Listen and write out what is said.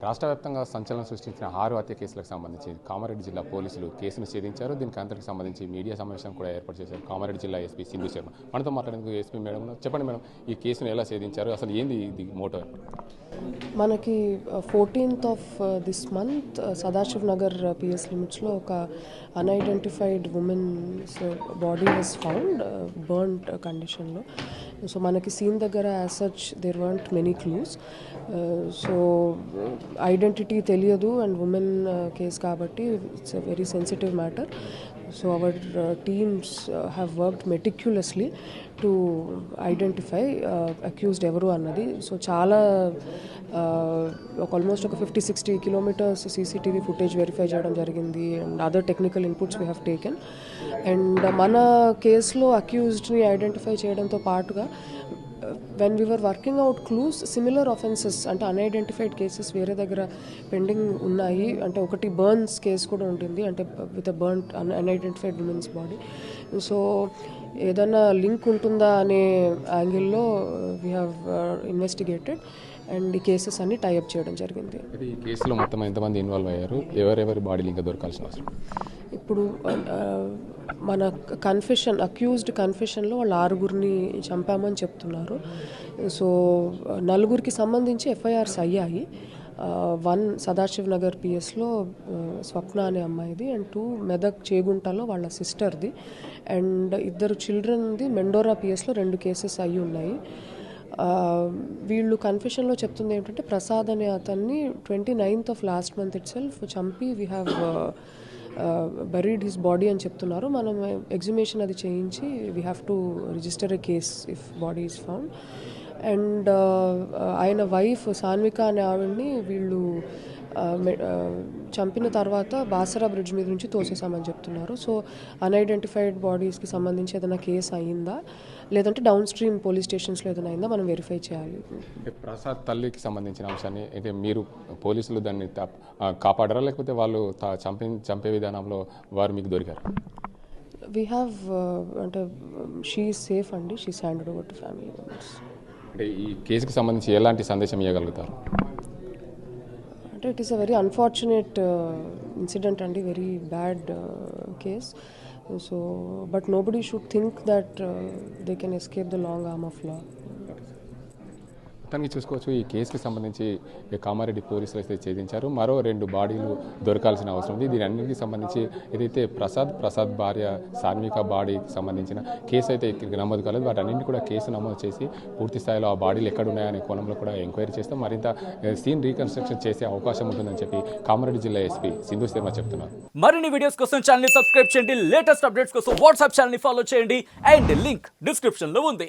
రాష్ట్ర వ్యాప్తంగా సంచలనం సృష్టించిన 6 హత్య కేసులకు సంబంధించి కామారెడ్డి జిల్లా పోలీసులు కేసును ఛేదించారు. దీనికి అంతటికి సంబంధించి మీడియా సమావేశం కూడా ఏర్పాటు చేశారు. కామారెడ్డి జిల్లా ఎస్పీ సింధు శర్మ మనతో మాట్లాడేందుకు ఎస్పీ మేడం చెప్పండి మేడం, ఈ కేసును ఎలా ఛేదించారు, అసలు ఏంది ఇది మోటో? మనకి 14th of this month Sadashiv Nagar PS లిమిట్స్లో ఒక unidentified women's body was found burned కండిషన్లో. సో మనకి సీన్ దగ్గర as such there weren't many clues. So identity తెలియదు అండ్ ఉమెన్ కేస్ కాబట్టి it's a very sensitive matter. So our teams have worked meticulously to identify accused ఎవరు అన్నది. So చాలా almost ఒక 50-60 kilometres CCTV footage verify చేయడం జరిగింది and other technical inputs we have taken. And మన కేసులో అక్యూజ్డ్ని identify చేయడంతో పాటుగా when we were working out clues, similar offences అంటే అన్ఐడెంటిఫైడ్ కేసెస్ వేరే దగ్గర పెండింగ్ ఉన్నాయి. అంటే ఒకటి బర్న్స్ కేసు కూడా ఉంటుంది, అంటే with a burn unidentified women's body. So ఏదైనా లింక్ ఉంటుందా అనే యాంగిల్లో వీ హ్యావ్ ఇన్వెస్టిగేటెడ్ అండ్ ఈ కేసెస్ అన్ని టైఅప్ చేయడం జరిగింది. ఈ కేసులో మొత్తం ఎంతమంది ఇన్వాల్వ్ అయ్యారు, ఎవరెవరి బాడీలు ఇంకా దొరకాల్సిన అవసరం? ఇప్పుడు మన అక్యూజ్డ్ కన్ఫెషన్లో వాళ్ళు 6గురిని చంపామని చెప్తున్నారు. సో 4గురికి సంబంధించి ఎఫ్ఐఆర్స్ అయ్యాయి. 1 సదాశివ్ నగర్ పిఎస్లో స్వప్న అనే అమ్మాయిది అండ్ 2 మెదక్ చేగుంటలో వాళ్ళ సిస్టర్ది అండ్ 2 చిల్డ్రన్ది మెండోరా పిఎస్లో 2 కేసెస్ అయ్యి ఉన్నాయి. వీళ్ళు కన్ఫెషన్లో చెప్తుంది ఏంటంటే ప్రసాద్ అనే అతన్ని 29th of last month itself చంపి we have buried his body అని చెప్తున్నారు. మనం ఎగ్జిమేషన్ అది చేయించి we have to register a case if body is found. And ఆయన వైఫ్ సాన్విక అనే ఆవిడ్ని వీళ్ళు చంపిన తర్వాత బాసరా బ్రిడ్జ్ మీద నుంచి తోసేసామని చెప్తున్నారు. సో అన్ఐడెంటిఫైడ్ బాడీస్కి సంబంధించి ఏదైనా కేసు అయిందా లేదంటే డౌన్ స్ట్రీమ్ పోలీస్ స్టేషన్స్లో ఏదైనా అయిందా మనం వెరిఫై చేయాలి. ప్రసాద్ తల్లికి సంబంధించిన అంశాన్ని అయితే మీరు పోలీసులు దాన్ని కాపాడారా లేకపోతే వాళ్ళు చంపే విధానంలో వారు మీకు దొరికారు? వీ హ్యావ్ అంటే షీ ఈజ్ సేఫ్ అండి, she is handed over to family members. అంటే ఈ కేసుకి సంబంధించి ఎలాంటి సందేశం ఇవ్వగలుగుతారు? అంటే it is a very unfortunate incident అండి, very bad case. So but nobody should think that they can escape the long arm of law. మొత్తానికి చూసుకోవచ్చు, ఈ కేసుకి సంబంధించి కామారెడ్డి పోలీసులు అయితే ఛేదించారు. మరో 2 బాడీలు దొరకాల్సిన అవసరం ఉంది. దీని అన్నిటికీ సంబంధించి ఏదైతే ప్రసాద్ భార్య సాన్విక బాడీకి సంబంధించిన కేసు అయితే నమోదు కాలేదు. వాటన్నింటి కూడా కేసు నమోదు చేసి పూర్తి స్థాయిలో ఆ బాడీలు ఎక్కడున్నాయనే కోణంలో కూడా ఎంక్వైరీ చేస్తాం. మరింత సీన్ రీకన్స్ట్రక్షన్ చేసే అవకాశం ఉంటుందని చెప్పి కామారెడ్డి జిల్లా ఎస్పీ సింధు శర్మ చెప్తున్నారు. మరిన్ని వీడియోస్ కోసం ఛానల్ ని సబ్స్క్రైబ్ చేయండి, లేటెస్ట్ అప్డేట్స్ కోసం వాట్సాప్ ఛానల్ ని ఫాలో చేయండి అండ్ లింక్ డిస్క్రిప్షన్ లో ఉంది.